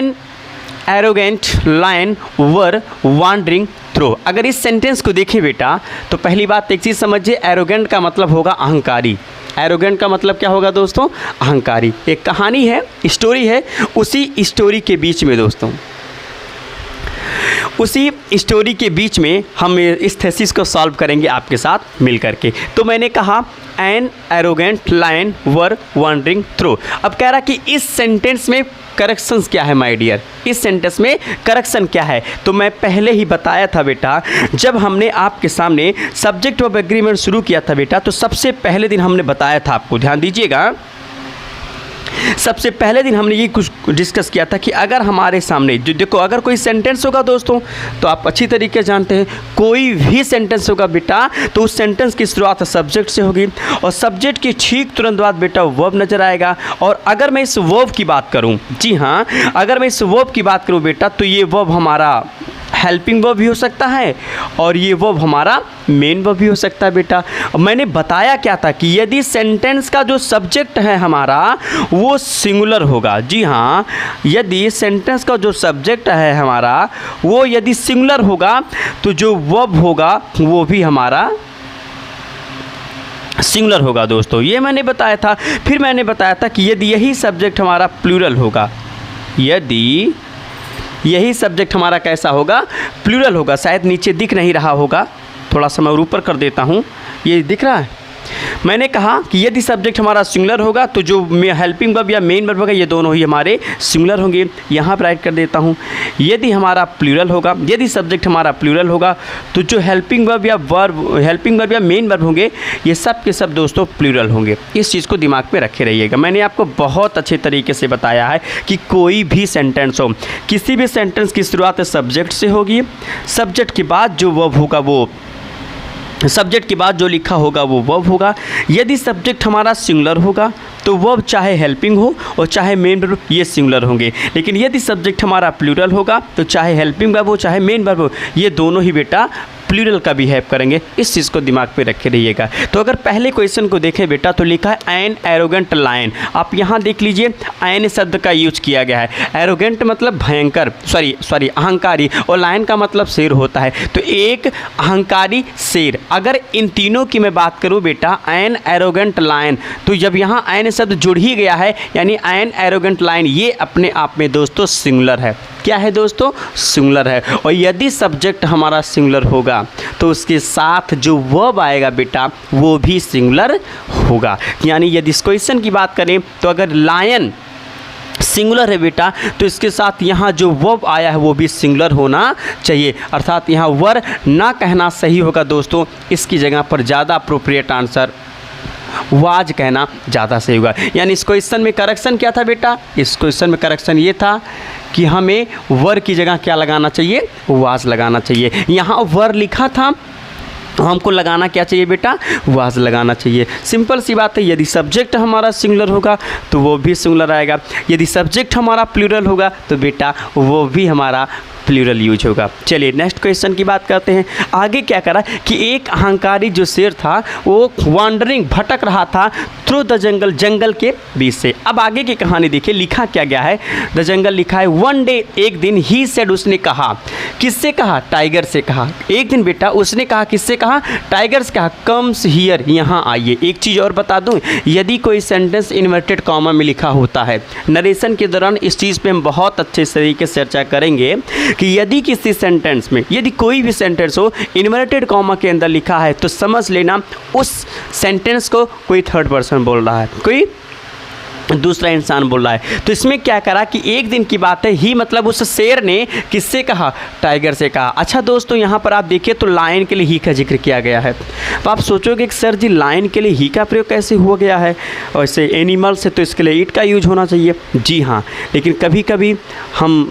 N arrogant lion वर wandering through. अगर इस sentence को देखें बेटा तो पहली बात एक चीज़ समझिए, एरोगेंट का मतलब होगा अहंकारी। एरोगेंट का मतलब क्या होगा दोस्तों? अहंकारी। एक कहानी है, स्टोरी है, उसी स्टोरी के बीच में दोस्तों, उसी स्टोरी के बीच में हम इस थीसिस को सॉल्व करेंगे आपके साथ मिल करके। तो मैंने कहा एन एरोगेंट लायन वर वंडरिंग थ्रू। अब कह रहा कि इस सेंटेंस में करेक्शंस क्या है माय डियर, इस सेंटेंस में करेक्शन क्या है? तो मैं पहले ही बताया था बेटा, जब हमने आपके सामने सब्जेक्ट ऑफ एग्रीमेंट शुरू किया था बेटा, तो सबसे पहले दिन हमने बताया था, आपको ध्यान दीजिएगा, सबसे पहले दिन हमने ये कुछ डिस्कस किया था कि अगर हमारे सामने जो देखो, अगर कोई सेंटेंस होगा दोस्तों, तो आप अच्छी तरीके जानते हैं कोई भी सेंटेंस होगा बेटा, तो उस सेंटेंस की शुरुआत सब्जेक्ट से होगी और सब्जेक्ट के ठीक तुरंत बाद बेटा वर्ब नज़र आएगा। और अगर मैं इस वर्ब की बात करूं, जी हाँ, अगर मैं इस वर्ब की बात करूं बेटा, तो ये वर्ब हमारा हेल्पिंग वर्ब भी हो सकता है और ये वर्ब हमारा मेन वर्ब भी हो सकता है बेटा। मैंने बताया क्या था कि यदि सेंटेंस का जो सब्जेक्ट है हमारा वो सिंगुलर होगा, जी हाँ, यदि सेंटेंस का जो सब्जेक्ट है हमारा वो यदि सिंगुलर होगा तो जो वर्ब होगा वो भी हमारा सिंगुलर होगा दोस्तों, ये मैंने बताया था। फिर मैंने बताया था कि यदि यही सब्जेक्ट हमारा प्लूरल होगा, यदि यही सब्जेक्ट हमारा कैसा होगा? प्लूरल होगा। शायद नीचे दिख नहीं रहा होगा, थोड़ा सा मैं ऊपर कर देता हूँ, ये दिख रहा है। मैंने कहा कि यदि सब्जेक्ट हमारा सिंगुलर होगा तो जो हेल्पिंग वर्ब या मेन वर्ब होगा ये दोनों ही हमारे सिंगुलर होंगे। यहाँ पर राइट कर देता हूँ, यदि हमारा प्लूरल होगा, यदि सब्जेक्ट हमारा प्लूरल होगा तो जो हेल्पिंग वर्ब या मेन वर्ब होंगे ये सब के सब दोस्तों प्लूरल होंगे। इस चीज़ को दिमाग में रखे रहिएगा। मैंने आपको बहुत अच्छे तरीके से बताया है कि कोई भी सेंटेंस हो, किसी भी सेंटेंस की शुरुआत सब्जेक्ट से होगी, सब्जेक्ट के बाद जो वर्ब होगा वो सब्जेक्ट के बाद जो लिखा होगा वो वर्ब होगा। यदि सब्जेक्ट हमारा सिंगुलर होगा तो वर्ब चाहे हेल्पिंग हो और चाहे मेन वर्ब ये सिंगुलर होंगे। लेकिन यदि सब्जेक्ट हमारा प्लूरल होगा तो चाहे हेल्पिंग वर्ब हो चाहे मेन वर्ब हो ये दोनों ही बेटा प्लूरल का भी हेल्प करेंगे। इस चीज़ को दिमाग पे रखे रहिएगा। तो अगर पहले क्वेश्चन को देखें बेटा तो लिखा है एन एरोगेंट लायन। आप यहाँ देख लीजिए एन शब्द का यूज किया गया है। एरोगेंट मतलब भयंकर, सॉरी अहंकारी, और लायन का मतलब शेर होता है। तो एक अहंकारी शेर, अगर इन तीनों की मैं बात करूँ बेटा एन एरोगेंट लायन, तो जब यहाँ एन शब्द जुड़ ही गया है यानी एन एरोगेंट लायन ये अपने आप में दोस्तों सिंगुलर है। क्या है दोस्तों? सिंगुलर है। और यदि सब्जेक्ट हमारा सिंगुलर होगा तो उसके साथ जो वर्ब आएगा बेटा वो भी सिंगुलर होगा। यानी यदि इस क्वेश्चन की बात करें तो अगर लायन सिंगुलर है बेटा तो इसके साथ यहाँ जो वर्ब आया है वो भी सिंगुलर होना चाहिए, अर्थात यहाँ वर ना कहना सही होगा दोस्तों। इसकी जगह पर ज़्यादा अप्रोप्रिएट आंसर वाज कहना ज़्यादा सही होगा। यानी इस क्वेश्चन में करेक्शन क्या था बेटा? इस क्वेश्चन में करेक्शन ये था कि हमें वर की जगह क्या लगाना चाहिए? वाज लगाना चाहिए। यहाँ वर लिखा था तो हमको लगाना क्या चाहिए बेटा? वाज लगाना चाहिए। सिंपल सी बात है। यदि सब्जेक्ट हमारा सिंगुलर होगा तो वो भी सिंगुलर आएगा, यदि सब्जेक्ट हमारा प्लूरल होगा तो बेटा वो भी हमारा प्लूरल यूज होगा। चलिए नेक्स्ट क्वेश्चन की बात करते हैं। आगे क्या करा कि एक अहंकारी जो शेर था वो वांडरिंग भटक रहा था थ्रू द जंगल, जंगल के बीच से। अब आगे की कहानी देखिए, लिखा क्या गया है? द जंगल लिखा है वन डे, एक दिन, ही सेड उसने कहा। किससे कहा? टाइगर से कहा। एक दिन बेटा उसने कहा, किससे कहा? टाइगर से कहा, कम्स हियर, यहाँ आइए। एक चीज़ और बता दूँ, यदि कोई सेंटेंस इन्वर्टेड कॉमा में लिखा होता है, नरेशन के दौरान इस चीज़ पे हम बहुत अच्छे तरीके से चर्चा करेंगे कि यदि किसी सेंटेंस में, यदि कोई भी सेंटेंस हो इन्वर्टेड कॉमा के अंदर लिखा है तो समझ लेना उस सेंटेंस को कोई थर्ड पर्सन बोल रहा है, कोई दूसरा इंसान बोल रहा है। तो इसमें क्या करा कि एक दिन की बात है, ही मतलब उस शेर ने किससे कहा? टाइगर से कहा। अच्छा दोस्तों यहाँ पर आप देखिए तो लायन के लिए ही का जिक्र किया गया है। तो आप सोचोगे कि सर जी लायन के लिए ही का प्रयोग कैसे हो गया है? और ऐसे एनिमल से तो इसके लिए इट का यूज होना चाहिए। जी हाँ, लेकिन कभी कभी हम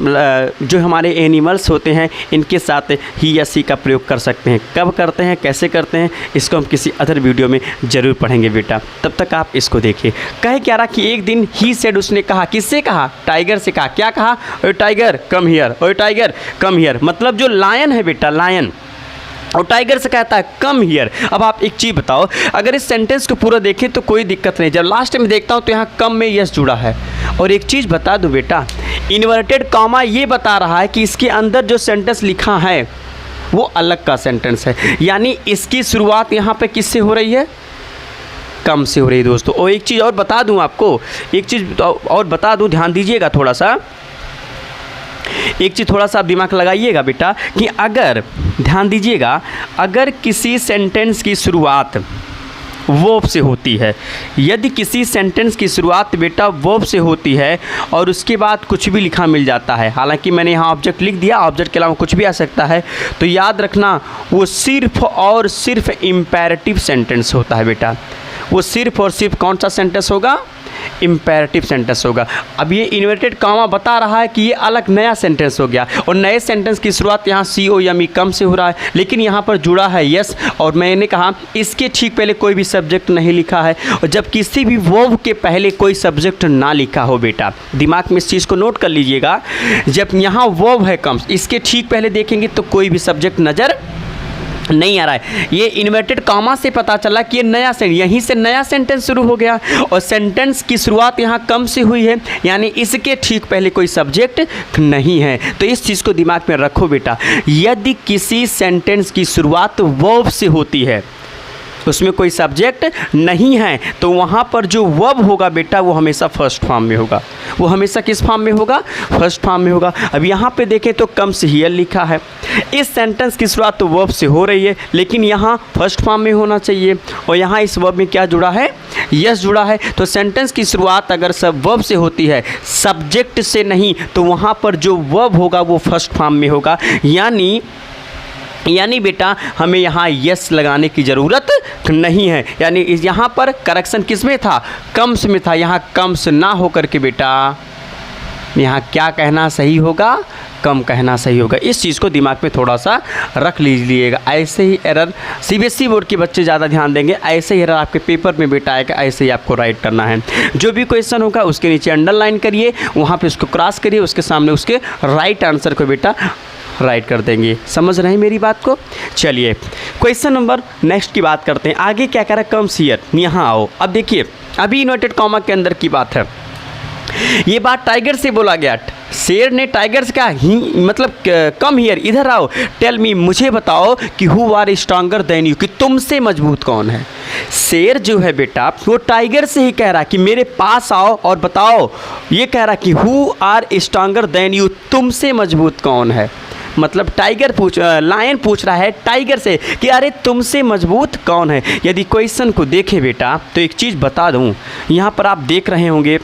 जो हमारे एनिमल्स होते हैं इनके साथ ही या सी का प्रयोग कर सकते हैं। कब करते हैं, कैसे करते हैं, इसको हम किसी अदर वीडियो में ज़रूर पढ़ेंगे बेटा, तब तक आप इसको देखिए। कहे क्या रहा कि एक दिन ही सेड उसने कहा। किससे कहा? टाइगर से कहा। क्या कहा? ओए टाइगर कम हियर, ओए टाइगर कम हियर। मतलब जो लायन है बेटा, लायन और टाइगर से कहता है कम हियर। अब आप एक चीज़ बताओ, अगर इस सेंटेंस को पूरा देखें तो कोई दिक्कत नहीं, जब लास्ट में देखता हूँ तो यहाँ कम में यस जुड़ा है। और एक चीज़ बता दूँ बेटा, इन्वर्टेड कॉमा ये बता रहा है कि इसके अंदर जो सेंटेंस लिखा है वो अलग का सेंटेंस है, यानी इसकी शुरुआत यहाँ पे किससे हो रही है, कम से हो रही है दोस्तों। और एक चीज़ और बता दूँ आपको, एक चीज़ और बता दूँ, ध्यान दीजिएगा थोड़ा सा, एक चीज़ थोड़ा सा आप दिमाग लगाइएगा बेटा कि अगर, ध्यान दीजिएगा, अगर किसी सेंटेंस की शुरुआत वर्ब से होती है, यदि किसी सेंटेंस की शुरुआत बेटा वर्ब से होती है और उसके बाद कुछ भी लिखा मिल जाता है, हालांकि मैंने यहाँ ऑब्जेक्ट लिख दिया, ऑब्जेक्ट के अलावा कुछ भी आ सकता है, तो याद रखना वो सिर्फ और सिर्फ इम्पेरेटिव सेंटेंस होता है बेटा। वो सिर्फ और सिर्फ कौन सा सेंटेंस होगा, इम्पेरेटिव सेंटेंस होगा। अब ये इन्वर्टेड कॉमा बता रहा है कि ये अलग नया सेंटेंस हो गया, और नए सेंटेंस की शुरुआत यहाँ COME कम से हो रहा है, लेकिन यहाँ पर जुड़ा है यस। और मैंने कहा इसके ठीक पहले कोई भी सब्जेक्ट नहीं लिखा है, और जब किसी भी वर्ब के पहले कोई सब्जेक्ट ना लिखा हो बेटा, दिमाग में इस चीज़ को नोट कर लीजिएगा, जब यहाँ वर्ब है कम, इसके ठीक पहले देखेंगे तो कोई भी सब्जेक्ट नज़र नहीं आ रहा है। ये इन्वर्टेड कॉमा से पता चला कि ये नया सेंटेंस, यहीं से नया सेंटेंस शुरू हो गया, और सेंटेंस की शुरुआत यहाँ कम से हुई है, यानी इसके ठीक पहले कोई सब्जेक्ट नहीं है। तो इस चीज़ को दिमाग में रखो बेटा, यदि किसी सेंटेंस की शुरुआत वर्ब से होती है, उसमें कोई सब्जेक्ट नहीं है, तो वहाँ पर जो वर्ब होगा बेटा वो हमेशा फर्स्ट फॉर्म में होगा। वो हमेशा किस फॉर्म में होगा, फर्स्ट फॉर्म में होगा। अब यहाँ पे देखें तो कम्स हियर लिखा है, इस सेंटेंस की शुरुआत तो वर्ब से हो रही है, लेकिन यहाँ फर्स्ट फॉर्म में होना चाहिए, और यहाँ इस वर्ब में क्या जुड़ा है, यस जुड़ा है। तो सेंटेंस की शुरुआत अगर सब वर्ब से होती है, सब्जेक्ट से नहीं, तो वहाँ पर जो वर्ब होगा वो फर्स्ट फॉर्म में होगा। यानी बेटा हमें यहाँ यस लगाने की ज़रूरत नहीं है, यानी यहाँ पर करेक्शन किस में था, कम्स में था, यहाँ कम्स ना होकर के बेटा यहाँ क्या कहना सही होगा, कम कहना सही होगा। इस चीज़ को दिमाग में थोड़ा सा रख लीजिएगा। ऐसे ही एरर CBSE बोर्ड के बच्चे ज़्यादा ध्यान देंगे, ऐसे ही एरर आपके पेपर में बेटा आएगा, ऐसे ही आपको राइट करना है। जो भी क्वेश्चन होगा उसके नीचे अंडरलाइन करिए, वहाँ पे उसको क्रॉस करिए, उसके सामने उसके राइट आंसर को बेटा राइट कर देंगे। समझ रहे हैं मेरी बात को। चलिए क्वेश्चन नंबर नेक्स्ट की बात करते हैं। आगे क्या कह रहा है, कम्स हियर, यहाँ आओ। अब देखिए अभी इन्वर्टेड कॉमा के अंदर की बात है, ये बात टाइगर से बोला गया। शेर ने टाइगर से कहा ही मतलब कम हियर, इधर आओ, टेल मी, मुझे बताओ कि who are stronger than you, कि तुमसे मजबूत कौन है। शेर जो है बेटा वो टाइगर से ही कह रहा कि मेरे पास आओ और बताओ, ये कह रहा कि who are stronger than you, तुमसे मजबूत कौन है। मतलब लायन पूछ रहा है टाइगर से कि अरे तुमसे मजबूत कौन है। यदि क्वेश्चन को देखें बेटा तो एक चीज़ बता दूं, यहाँ पर आप देख रहे होंगे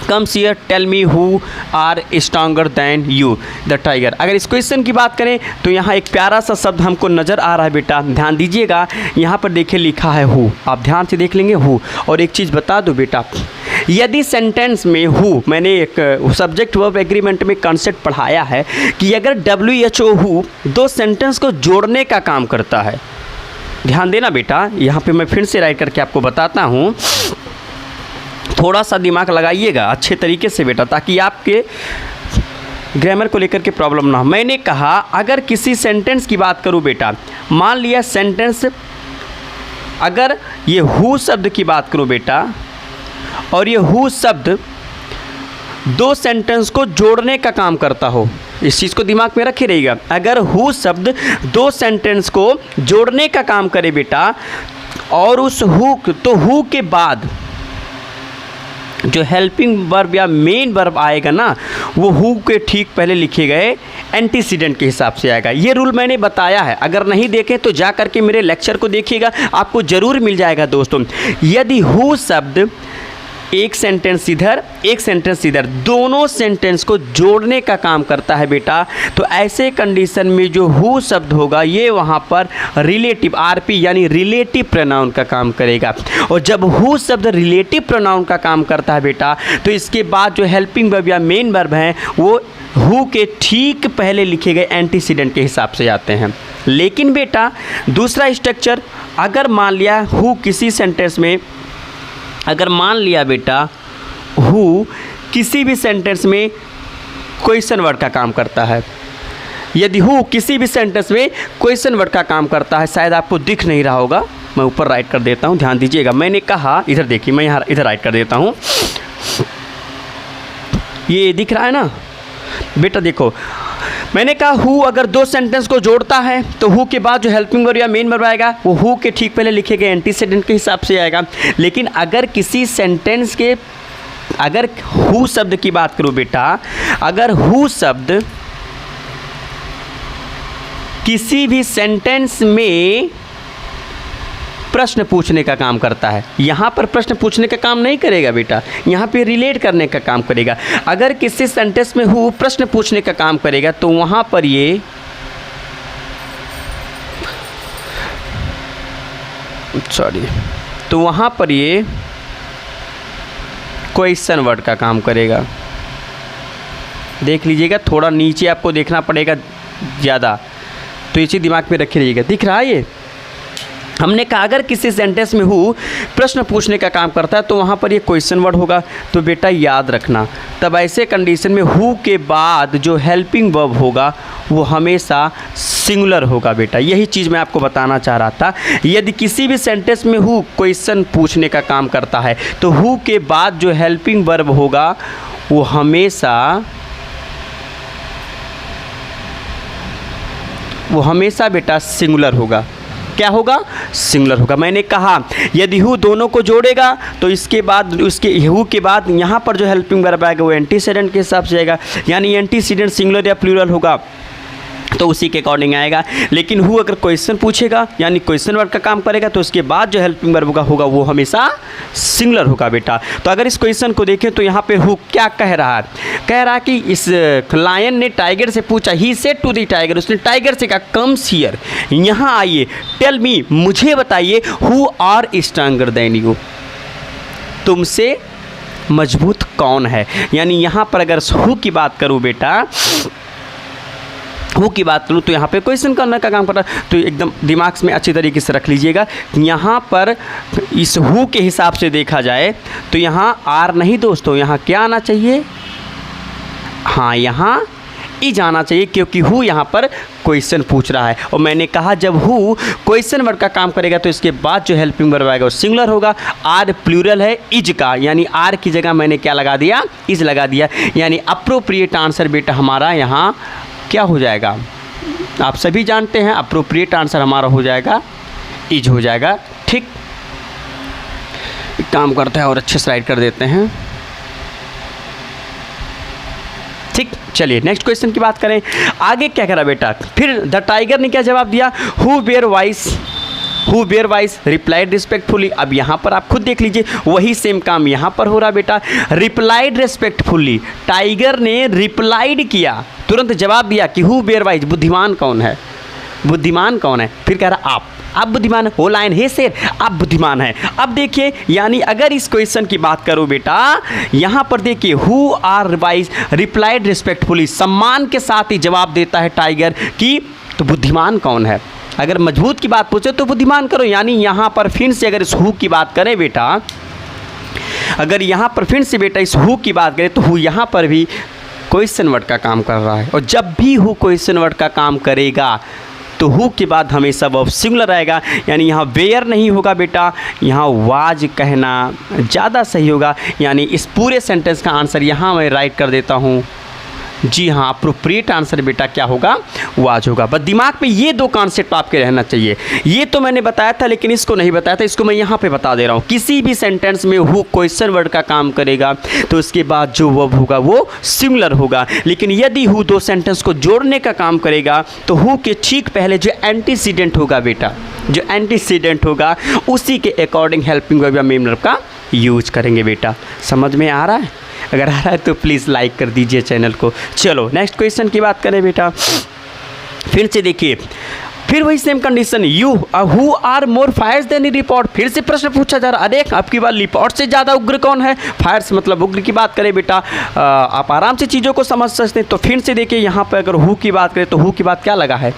comes here tell me who are stronger than you the tiger. अगर इस क्वेश्चन की बात करें तो यहाँ एक प्यारा सा शब्द हमको नज़र आ रहा है बेटा, ध्यान दीजिएगा। यहाँ पर देखिए लिखा है हु, आप ध्यान से देख लेंगे हु। और एक चीज़ बता दो बेटा, यदि सेंटेंस में हु, मैंने एक सब्जेक्ट वर्ब एग्रीमेंट में कॉन्सेप्ट पढ़ाया है कि अगर WHO हु दो सेंटेंस को जोड़ने का काम करता है। ध्यान देना बेटा, यहाँ पे मैं फिर से राइट करके आपको बताता हूँ, थोड़ा सा दिमाग लगाइएगा अच्छे तरीके से बेटा, ताकि आपके ग्रामर को लेकर के प्रॉब्लम ना हो। मैंने कहा अगर किसी सेंटेंस की बात करूँ बेटा, मान लिया सेंटेंस, अगर ये हु शब्द की बात करूँ बेटा, और ये हु शब्द दो सेंटेंस को जोड़ने का काम करता हो, इस चीज़ को दिमाग में रखे रहिएगा। अगर हु शब्द दो सेंटेंस को जोड़ने का काम करे बेटा, और उस हु, तो हु के बाद जो हेल्पिंग वर्ब या मेन वर्ब आएगा ना, वो हु के ठीक पहले लिखे गए एंटीसीडेंट के हिसाब से आएगा। ये रूल मैंने बताया है, अगर नहीं देखें तो जा करके मेरे लेक्चर को देखिएगा, आपको ज़रूर मिल जाएगा दोस्तों। यदि हु शब्द एक सेंटेंस इधर एक सेंटेंस इधर, दोनों सेंटेंस को जोड़ने का काम करता है बेटा, तो ऐसे कंडीशन में जो हु शब्द होगा ये वहाँ पर रिलेटिव RP यानी रिलेटिव प्रोनाउन का काम करेगा। और जब हु शब्द रिलेटिव प्रोनाउन का काम करता है बेटा, तो इसके बाद जो हेल्पिंग वर्ब या मेन वर्ब हैं वो हु के ठीक पहले लिखे गए एंटीसीडेंट के हिसाब से आते हैं। लेकिन बेटा दूसरा स्ट्रक्चर, अगर मान लिया हु किसी सेंटेंस में, अगर मान लिया बेटा हु किसी भी सेंटेंस में क्वेश्चन वर्ड का काम करता है, यदि हु किसी भी सेंटेंस में क्वेश्चन वर्ड का काम करता है, शायद आपको दिख नहीं रहा होगा, मैं ऊपर राइट कर देता हूँ, ध्यान दीजिएगा। मैंने कहा, इधर देखिए, मैं यहाँ इधर राइट कर देता हूँ, ये दिख रहा है ना बेटा, देखो मैंने कहा हु अगर दो सेंटेंस को जोड़ता है तो हु के बाद जो हेल्पिंग वर्ब या मेन वर्ब आएगा वो हु के ठीक पहले लिखे गए एंटीसीडेंट के हिसाब से आएगा। लेकिन अगर किसी सेंटेंस के, अगर हु शब्द की बात करूँ बेटा, अगर हु शब्द किसी भी सेंटेंस में प्रश्न पूछने का काम करता है, यहाँ पर प्रश्न पूछने का काम नहीं करेगा बेटा, यहाँ पे रिलेट करने का काम करेगा। अगर किसी सेंटेंस में हु प्रश्न पूछने का काम करेगा तो वहाँ पर ये तो वहाँ पर ये क्वेश्चन वर्ड का काम करेगा। देख लीजिएगा, थोड़ा नीचे आपको देखना पड़ेगा ज़्यादा, तो इसी दिमाग में रखे रहिएगा। दिख रहा है ये, हमने कहा अगर किसी सेंटेंस में हु प्रश्न पूछने का काम करता है तो वहाँ पर ये क्वेश्चन वर्ड होगा। तो बेटा याद रखना, तब ऐसे कंडीशन में हु के बाद जो हेल्पिंग वर्ब होगा वो हमेशा सिंगुलर होगा बेटा। यही चीज़ मैं आपको बताना चाह रहा था। यदि किसी भी सेंटेंस में हु क्वेश्चन पूछने का काम करता है तो हु के बाद जो हेल्पिंग वर्ब होगा वो हमेशा बेटा सिंगुलर होगा। क्या होगा? सिंगुलर होगा। मैंने कहा यदि हु दोनों को जोड़ेगा तो इसके बाद, उसके हु के बाद यहाँ पर जो हेल्पिंग वर्ब आएगा वो एंटीसीडेंट के हिसाब से आएगा, यानी एंटीसीडेंट सिंगुलर या प्लूरल होगा तो उसी के अकॉर्डिंग आएगा। लेकिन हु अगर क्वेश्चन पूछेगा यानी क्वेश्चन वर्ड का काम करेगा तो उसके बाद जो हेल्पिंग वर्ब होगा वो हमेशा सिंगुलर होगा बेटा। तो अगर इस क्वेश्चन को देखें तो यहाँ पे हु क्या कह रहा है? कह रहा है कि इस लायन ने टाइगर से पूछा, he said to the tiger, उसने टाइगर से कहा कम्स हियर, यहाँ आइए, टेल मी, मुझे बताइए, who are stronger than you, तुमसे मजबूत कौन है। यानी यहाँ पर अगर हु की बात करूँ बेटा, हु की बात करूँ तो यहाँ पे क्वेश्चन करने का काम कर रहा है। तो एकदम दिमाग में अच्छी तरीके से रख लीजिएगा, यहाँ पर इस हु के हिसाब से देखा जाए तो यहाँ आर नहीं दोस्तों, यहाँ क्या आना चाहिए? हाँ, यहाँ इज आना चाहिए, क्योंकि हु यहाँ पर क्वेश्चन पूछ रहा है। और मैंने कहा जब हु क्वेश्चन वर्ड का काम करेगा तो इसके बाद जो हेल्पिंग वर्ब आएगा वो सिंगुलर होगा। आर प्लूरल है इज का, यानी आर की जगह मैंने क्या लगा दिया? इज लगा दिया। यानी अप्रोप्रिएट आंसर बेटा हमारा यहाँ क्या हो जाएगा? आप सभी जानते हैं अप्रोप्रिएट आंसर हमारा हो जाएगा इज हो जाएगा। ठीक, काम करते हैं और अच्छे से राइट कर देते हैं। ठीक, चलिए नेक्स्ट क्वेश्चन की बात करें। आगे क्या करा बेटा? फिर द टाइगर ने क्या जवाब दिया? Who bear wise replied respectfully. अब यहाँ पर आप खुद देख लीजिए, वही सेम काम यहाँ पर हो रहा बेटा। रिप्लाइड रिस्पेक्टफुली, टाइगर ने रिप्लाइड किया, तुरंत जवाब दिया कि हु बेयर वाइस, बुद्धिमान कौन है? बुद्धिमान कौन है? फिर कह रहा आप बुद्धिमान हो, लायन हे शेर, आप बुद्धिमान है। अब देखिए, यानी अगर इस क्वेश्चन की बात करूं बेटा, यहाँ पर देखिए who are wise replied respectfully, सम्मान के साथ ही जवाब देता है टाइगर कि तो बुद्धिमान कौन है। अगर मजबूत की बात पूछे तो बुद्धिमान करो, यानी यहाँ पर फिर से अगर इस हु की बात करें बेटा, अगर यहाँ पर फिर से बेटा इस हु की बात करें तो हु यहाँ पर भी क्वेश्चन वर्ड का काम कर रहा है। और जब भी हु क्वेश्चन वर्ड का काम करेगा तो हु के बाद हमेशा वर्ब सिंगुलर आएगा, यानी यहाँ वेयर नहीं होगा बेटा, यहाँ वाज कहना ज़्यादा सही होगा। यानी इस पूरे सेंटेंस का आंसर यहाँ मैं राइट कर देता हूँ। जी हाँ, अप्रोप्रिएट आंसर बेटा क्या होगा? वाज होगा। बस दिमाग में ये दो कॉन्सेप्ट आपके रहना चाहिए। ये तो मैंने बताया था लेकिन इसको नहीं बताया था, इसको मैं यहाँ पे बता दे रहा हूँ। किसी भी सेंटेंस में हु क्वेश्चन वर्ड का काम करेगा तो उसके बाद जो वर्ब होगा वो सिंगुलर होगा। लेकिन यदि हु दो सेंटेंस को जोड़ने का काम करेगा तो हु के ठीक पहले जो एंटीसीडेंट होगा बेटा, जो एंटीसीडेंट होगा उसी के अकॉर्डिंग हेल्पिंग वर्ब या मेन वर्ब का यूज करेंगे बेटा। समझ में आ रहा है? अगर आ रहा है तो प्लीज़ लाइक कर दीजिए चैनल को। चलो नेक्स्ट क्वेश्चन की बात करें बेटा। फिर से देखिए, फिर वही same condition, you who are more fierce than report. फिर से प्रश्न पूछा जा रहा है, अरे आपकी बात रिपोर्ट से ज़्यादा उग्र कौन है? फायर्स मतलब उग्र की बात करें बेटा, आप आराम से चीज़ों को समझ सकते हैं। तो फिर से देखिए, यहाँ पर अगर हु की बात करें तो हु की बात क्या लगा है?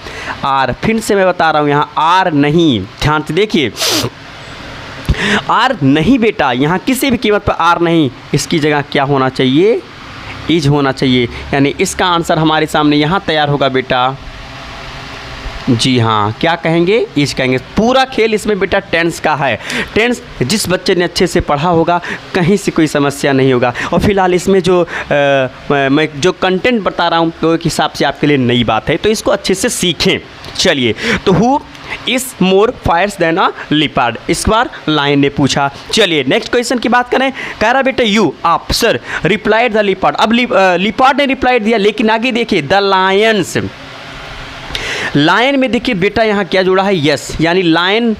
आर। फिर से मैं बता रहा हूँ, यहाँ आर नहीं, ध्यान से देखिए, आर नहीं बेटा, यहाँ किसी भी कीमत पर आर नहीं, इसकी जगह क्या होना चाहिए? इज होना चाहिए, यानी इसका आंसर हमारे सामने यहाँ तैयार होगा बेटा। जी हाँ, क्या कहेंगे? इज कहेंगे। पूरा खेल इसमें बेटा टेंस का है। टेंस जिस बच्चे ने अच्छे से पढ़ा होगा कहीं से कोई समस्या नहीं होगा। और फिलहाल इसमें जो मैं जो कंटेंट बता रहा हूँ तो एक हिसाब से आपके लिए नई बात है, तो इसको अच्छे से सीखें। चलिए, तो who is more fierce than a leopard, इस बार लायन ने पूछा। चलिए नेक्स्ट क्वेश्चन की बात करें। कह रहा बेटा यू, आप, सर, रिप्लाइड द लिपार्ड। अब लिपार्ड ने रिप्लाई दिया, लेकिन आगे देखिए द लायंस। लायन में देखिए बेटा यहाँ क्या जुड़ा है? यस, यानी लायन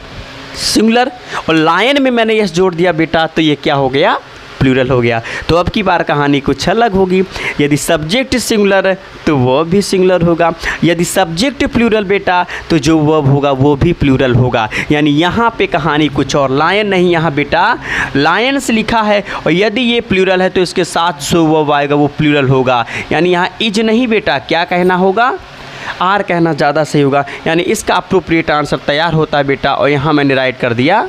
सिंगुलर और लायन में मैंने यस जोड़ दिया बेटा, तो ये क्या हो गया? प्लूरल हो गया। तो अब की बार कहानी कुछ अलग होगी। यदि सब्जेक्ट सिंगुलर है तो वर्ब भी सिंगुलर होगा, यदि सब्जेक्ट प्लूरल बेटा तो जो वर्ब होगा वो भी प्लूरल होगा। यानी यहाँ पे कहानी कुछ और, लायन नहीं, यहाँ बेटा लायंस लिखा है, और यदि ये प्लूरल है तो इसके साथ जो वर्ब आएगा वो प्लूरल होगा। यानी यहाँ इज नहीं बेटा, क्या कहना होगा? आर कहना ज़्यादा सही होगा। यानी इसका अप्रोप्रिएट आंसर तैयार होता है बेटा, और यहाँ मैंने राइट कर दिया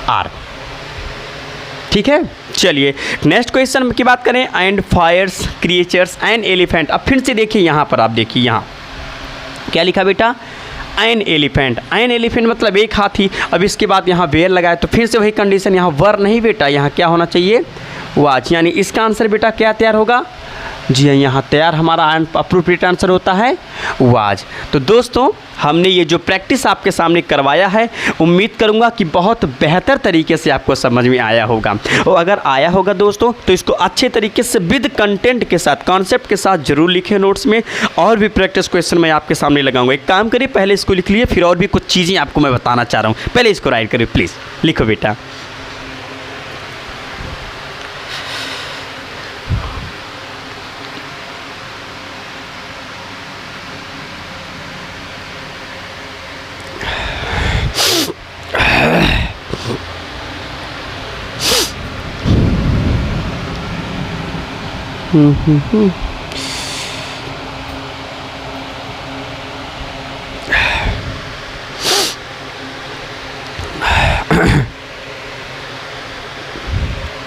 आर। ठीक है, चलिए नेक्स्ट क्वेश्चन की बात करें। And fierce creatures and elephant. अब फिर से देखिए यहाँ पर, आप देखिए यहाँ क्या लिखा बेटा? An elephant. एन एलिफेंट मतलब एक हाथी। अब इसके बाद यहाँ वेयर लगाए तो फिर से वही कंडीशन, यहाँ वर नहीं बेटा, यहाँ क्या होना चाहिए? वाज। यानी इसका आंसर बेटा क्या तैयार होगा? जी हाँ, यहाँ तैयार हमारा अप्रोप्रिएट आंसर होता है वाज। तो दोस्तों हमने ये जो प्रैक्टिस आपके सामने करवाया है, उम्मीद करूँगा कि बहुत बेहतर तरीके से आपको समझ में आया होगा। और अगर आया होगा दोस्तों तो इसको अच्छे तरीके से विद कंटेंट के साथ, कॉन्सेप्ट के साथ जरूर लिखें नोट्स में। और भी प्रैक्टिस क्वेश्चन मैं आपके सामने लगाऊंगा। एक काम करिए, पहले इसको लिख लिए, फिर और भी कुछ चीज़ें आपको मैं बताना चाह रहा हूँ। पहले इसको राइट करिए प्लीज़, लिखो बेटा।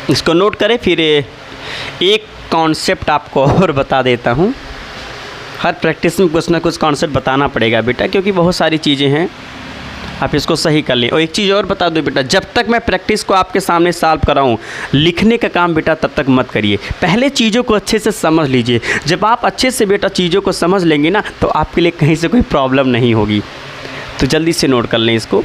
इसको नोट करें। फिर एक कॉन्सेप्ट आपको और बता देता हूँ। हर प्रैक्टिस में कुछ ना कुछ कॉन्सेप्ट बताना पड़ेगा बेटा, क्योंकि बहुत सारी चीज़ें हैं, आप इसको सही कर लें। और एक चीज़ और बता दो बेटा, जब तक मैं प्रैक्टिस को आपके सामने सॉल्व कराऊं, लिखने का काम बेटा तब तक मत करिए। पहले चीज़ों को अच्छे से समझ लीजिए। जब आप अच्छे से बेटा चीज़ों को समझ लेंगे ना, तो आपके लिए कहीं से कोई प्रॉब्लम नहीं होगी। तो जल्दी से नोट कर लें इसको।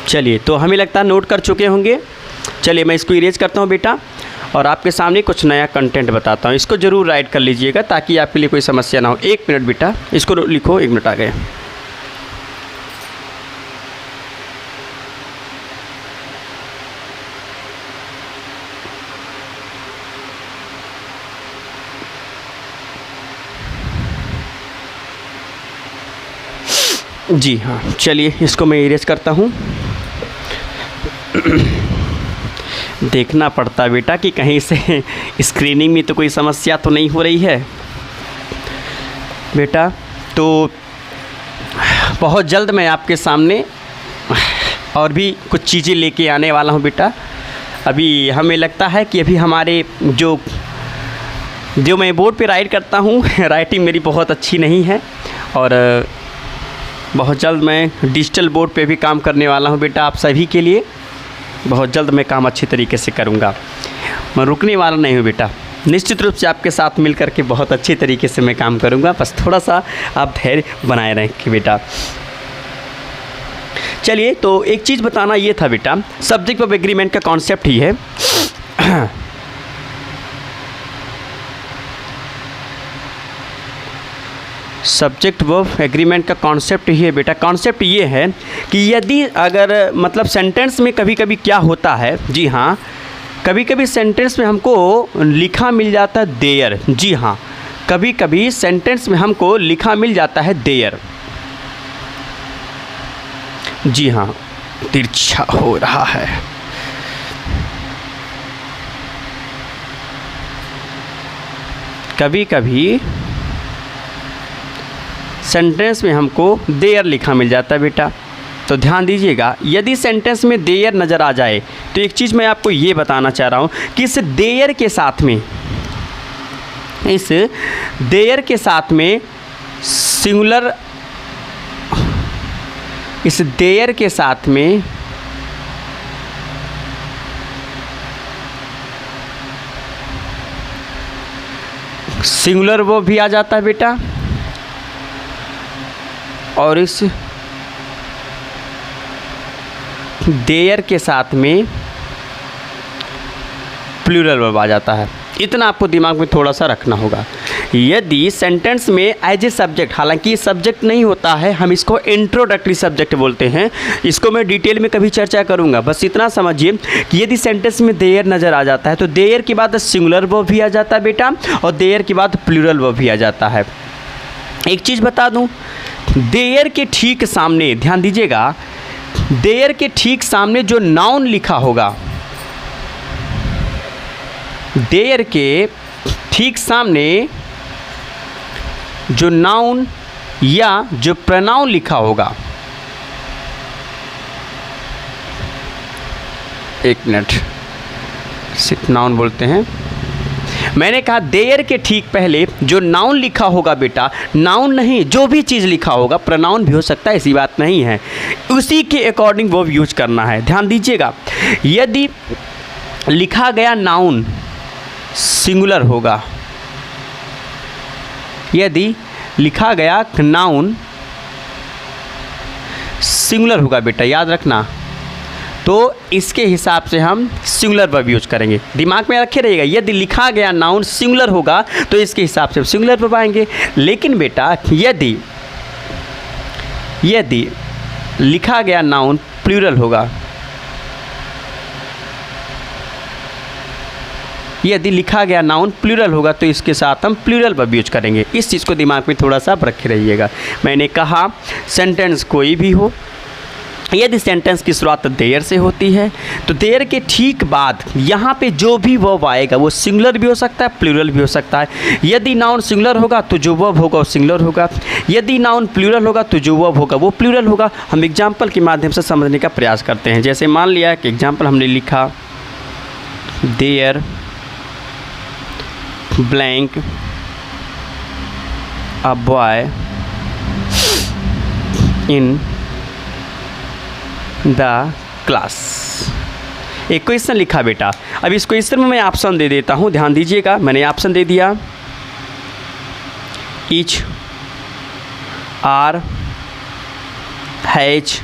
चलिए, तो हमें लगता है नोट कर चुके होंगे। चलिए मैं इसको इरेज करता हूँ बेटा, और आपके सामने कुछ नया कंटेंट बताता हूँ। इसको ज़रूर राइट कर लीजिएगा ताकि आपके लिए कोई समस्या ना हो। 1 मिनट बेटा, इसको लिखो। 1 मिनट आ गए। जी हाँ, चलिए इसको मैं इरेज करता हूँ। देखना पड़ता है बेटा कि कहीं से स्क्रीनिंग में तो कोई समस्या तो नहीं हो रही है बेटा। तो बहुत जल्द मैं आपके सामने और भी कुछ चीज़ें लेके आने वाला हूँ बेटा। अभी हमें लगता है कि अभी हमारे जो मैं बोर्ड पे राइट करता हूँ, राइटिंग मेरी बहुत अच्छी नहीं है, और बहुत जल्द मैं डिजिटल बोर्ड पे भी काम करने वाला हूँ बेटा। आप सभी के लिए बहुत जल्द मैं काम अच्छी तरीके से करूँगा। मैं रुकने वाला नहीं हूँ बेटा। निश्चित रूप से आपके साथ मिल कर के बहुत अच्छी तरीके से मैं काम करूँगा। बस थोड़ा सा आप धैर्य बनाए रहें बेटा। चलिए, तो एक चीज़ बताना ये था बेटा, सब्जेक्ट ऑफ एग्रीमेंट का कॉन्सेप्ट ही है। सब्जेक्ट वर्ब एग्रीमेंट का कॉन्सेप्ट ही है बेटा। कॉन्सेप्ट ये है कि यदि अगर मतलब सेंटेंस में कभी कभी क्या होता है, जी हाँ, कभी कभी सेंटेंस में हमको लिखा मिल जाता है देयर। जी हाँ, कभी कभी सेंटेंस में हमको लिखा मिल जाता है देयर। जी हाँ, तिरछा हो रहा है। कभी कभी सेंटेंस में हमको देयर लिखा मिल जाता है बेटा। तो ध्यान दीजिएगा, यदि सेंटेंस में देयर नज़र आ जाए तो एक चीज़ मैं आपको ये बताना चाह रहा हूँ कि इस देयर के साथ में सिंगुलर, इस देयर के साथ में सिंगुलर वो भी आ जाता है बेटा, और इस देयर के साथ में प्लूरल वर्ब आ जाता है। इतना आपको दिमाग में थोड़ा सा रखना होगा। यदि सेंटेंस में एज ए सब्जेक्ट, हालांकि ये सब्जेक्ट नहीं होता है, हम इसको इंट्रोडक्टरी सब्जेक्ट बोलते हैं, इसको मैं डिटेल में कभी चर्चा करूंगा। बस इतना समझिए कि यदि सेंटेंस में देयर नज़र आ जाता है तो देयर के बाद सिंगुलर वर्ब भी आ जाता है बेटा, और देयर के बाद प्लूरल वर्ब भी आ जाता है। एक चीज़ बता दूं, देयर के ठीक सामने, ध्यान दीजिएगा, देयर के ठीक सामने जो नाउन लिखा होगा, देयर के ठीक सामने जो नाउन या जो प्रोनाउन लिखा होगा, एक मिनट, सिर्फ नाउन बोलते हैं। मैंने कहा देयर के ठीक पहले जो नाउन लिखा होगा बेटा, नाउन नहीं, जो भी चीज़ लिखा होगा, प्रोनाउन भी हो सकता है, ऐसी बात नहीं है, उसी के अकॉर्डिंग वो यूज करना है। ध्यान दीजिएगा, यदि लिखा गया नाउन सिंगुलर होगा, यदि लिखा गया नाउन सिंगुलर होगा बेटा, याद रखना, तो इसके हिसाब से हम सिंगुलर वर्ब यूज करेंगे। दिमाग में रखे रहिएगा, यदि लिखा गया नाउन सिंगुलर होगा तो इसके हिसाब से सिंगुलर वर्ब आएंगे। लेकिन बेटा यदि लिखा गया नाउन प्लूरल होगा, यदि लिखा गया नाउन प्लूरल होगा तो इसके साथ हम प्लूरल वर्ब यूज करेंगे। इस चीज़ को दिमाग में थोड़ा सा रखे रहिएगा। मैंने कहा सेंटेंस कोई भी हो, यदि सेंटेंस की शुरुआत देयर से होती है तो देयर के ठीक बाद यहाँ पे जो भी वर्ब आएगा वो सिंगुलर भी हो सकता है, प्लूरल भी हो सकता है। यदि नाउन सिंगुलर होगा तो जो वर्ब होगा वो सिंगुलर होगा, यदि नाउन प्लूरल होगा तो जो वर्ब होगा वो प्लूरल होगा। हम एग्जाम्पल के माध्यम से समझने का प्रयास करते हैं। जैसे मान लिया कि एग्जाम्पल हमने लिखा there blank a boy in the class. एक क्वेश्चन लिखा बेटा, अब इस क्वेश्चन में मैं ऑप्शन दे देता हूँ, ध्यान दीजिएगा। मैंने ऑप्शन दे दिया ईच, आर, हैज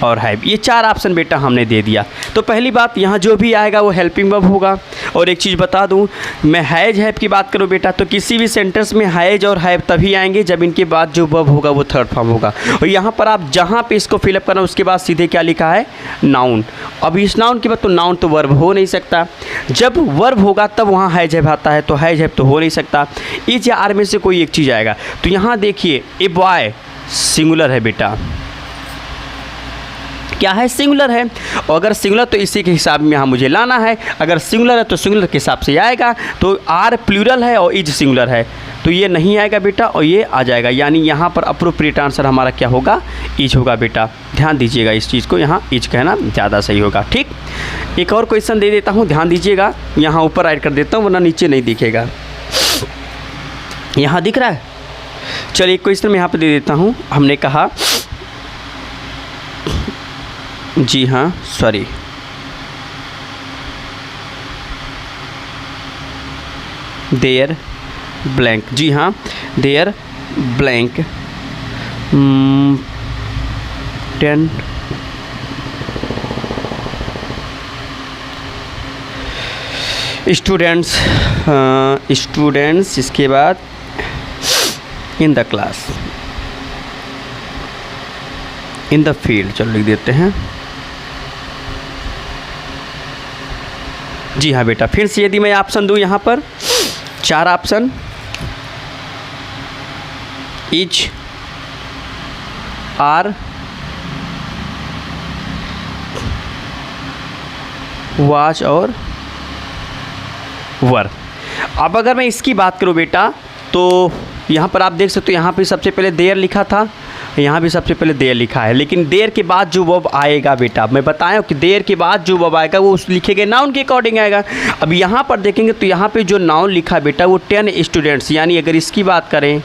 और हैव, ये चार ऑप्शन बेटा हमने दे दिया। तो पहली बात, यहाँ जो भी आएगा वो हेल्पिंग वर्ब होगा। और एक चीज़ बता दूँ, मैं हैज हैव की बात करूँ बेटा तो किसी भी सेंटेंस में हैज और हैव तभी आएंगे जब इनके बाद जो वर्ब होगा वो थर्ड फॉर्म होगा। और यहाँ पर आप जहाँ पे इसको फिलअप करना उसके बाद सीधे क्या लिखा है, नाउन। अब इस नाउन के बाद तो नाउन तो वर्ब हो नहीं सकता, जब वर्ब होगा तब वहाँ हैज हैव आता है, तो हैज हैव तो हो नहीं सकता। इस या आर में से कोई एक चीज़ आएगा। तो यहाँ देखिए ए बॉय सिंगुलर है बेटा, क्या है, सिंगुलर है। और अगर सिंगुलर तो इसी के हिसाब में यहाँ मुझे लाना है। अगर सिंगुलर है तो सिंगुलर के हिसाब से आएगा। तो आर प्लूरल है और इज सिंगुलर है तो ये नहीं आएगा बेटा और ये आ जाएगा। यानी यहाँ पर अप्रोप्रिएट आंसर हमारा क्या होगा, इज होगा बेटा। ध्यान दीजिएगा इस चीज़ को, यहाँ इज कहना ज़्यादा सही होगा। ठीक, एक और क्वेश्चन दे देता हूँ, ध्यान दीजिएगा। यहाँ ऊपर ऐड कर देता हूँ वरना नीचे नहीं दिखेगा। यहाँ दिख रहा है, चलिए एक क्वेश्चन मैं यहाँ पर दे देता हूँ। हमने कहा, जी हाँ सॉरी, देयर ब्लैंक, जी हाँ देयर ब्लैंक 10 स्टूडेंट्स इसके बाद इन the class, in the field, चलो लिख देते हैं। जी हाँ बेटा, फिर से यदि मैं ऑप्शन दूँ यहाँ पर, 4 ऑप्शन, इच, आर, वाच और वर। अब अगर मैं इसकी बात करूं बेटा, तो यहाँ पर आप देख सकते हो, यहाँ पे सबसे पहले देयर लिखा था, यहाँ भी सबसे पहले देयर लिखा है, लेकिन देयर के बाद जो वर्ब आएगा बेटा, मैं बताया कि देयर के बाद जो वर्ब आएगा वो उस लिखे गए नाउन के अकॉर्डिंग आएगा। अब यहाँ पर देखेंगे तो यहाँ पे जो नाउन लिखा है बेटा वो 10 स्टूडेंट्स, यानी अगर इसकी बात करें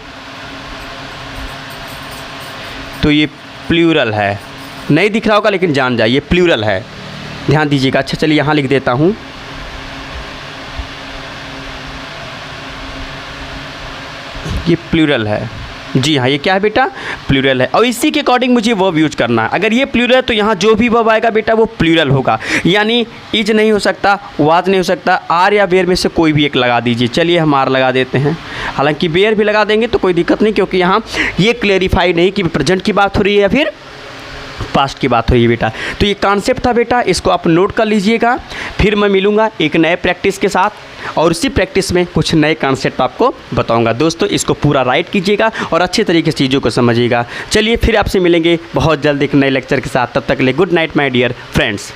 तो ये प्लूरल है। नहीं दिख रहा होगा लेकिन जान जाइए प्लूरल है, ध्यान दीजिएगा। अच्छा चलिए यहाँ लिख देता हूँ, ये प्लूरल है। जी हाँ, ये क्या है बेटा, प्लूरल है। और इसी के अकॉर्डिंग मुझे वर्ब यूज करना है। अगर ये प्लूरल है तो यहाँ जो भी वर्ब आएगा बेटा वो प्लूरल होगा, यानी इज नहीं हो सकता, वाज नहीं हो सकता, आर या वेयर में से कोई भी एक लगा दीजिए। चलिए हम आर लगा देते हैं, हालांकि वेयर भी लगा देंगे तो कोई दिक्कत नहीं, क्योंकि यहाँ ये क्लेरिफाई नहीं कि प्रेजेंट की बात हो रही है या फिर पास्ट की बात हो रही है बेटा। तो ये कॉन्सेप्ट था बेटा, इसको आप नोट कर लीजिएगा। फिर मैं मिलूँगा एक नए प्रैक्टिस के साथ, और उसी प्रैक्टिस में कुछ नए कॉन्सेप्ट आपको बताऊंगा। दोस्तों इसको पूरा राइट कीजिएगा और अच्छे तरीके से चीज़ों को समझिएगा। चलिए फिर आपसे मिलेंगे बहुत जल्द एक नए लेक्चर के साथ, तब तक के लिए good night my dear friends.